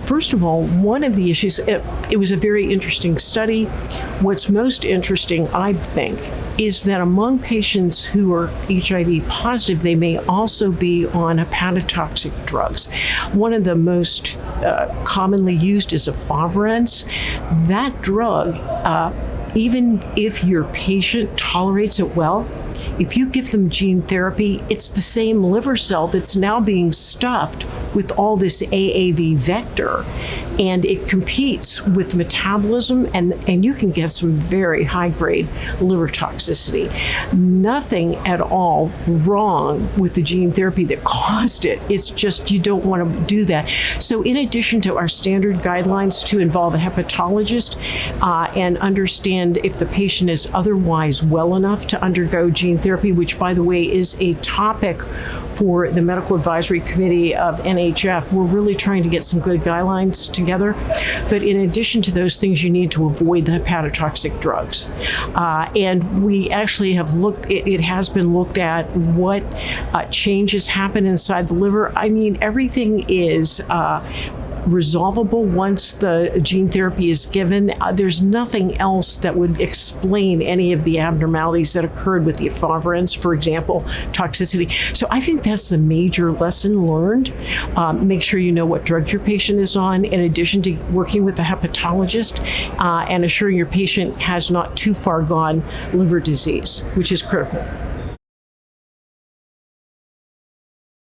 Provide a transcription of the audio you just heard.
First of all, one of the issues, it was a very interesting study. What's most interesting, I think, is that among patients who are HIV positive, they may also be on hepatotoxic drugs. One of the most commonly used is efavirenz. That drug, even if your patient tolerates it well, if you give them gene therapy, it's the same liver cell that's now being stuffed with all this AAV vector, and it competes with metabolism, and you can get some very high-grade liver toxicity. Nothing at all wrong with the gene therapy that caused it. It's just you don't want to do that. So in addition to our standard guidelines to involve a hepatologist and understand if the patient is otherwise well enough to undergo gene therapy, which, by the way, is a topic for the Medical Advisory Committee of NHF. We're really trying to get some good guidelines together. But in addition to those things, you need to avoid the hepatotoxic drugs. And we actually have looked, it has been looked at what changes happen inside the liver. I mean, everything is resolvable once the gene therapy is given. There's nothing else that would explain any of the abnormalities that occurred with the efavirenz, for example, toxicity. So I think that's the major lesson learned. Make sure you know what drug your patient is on, in addition to working with the hepatologist and assuring your patient has not too far gone liver disease, which is critical.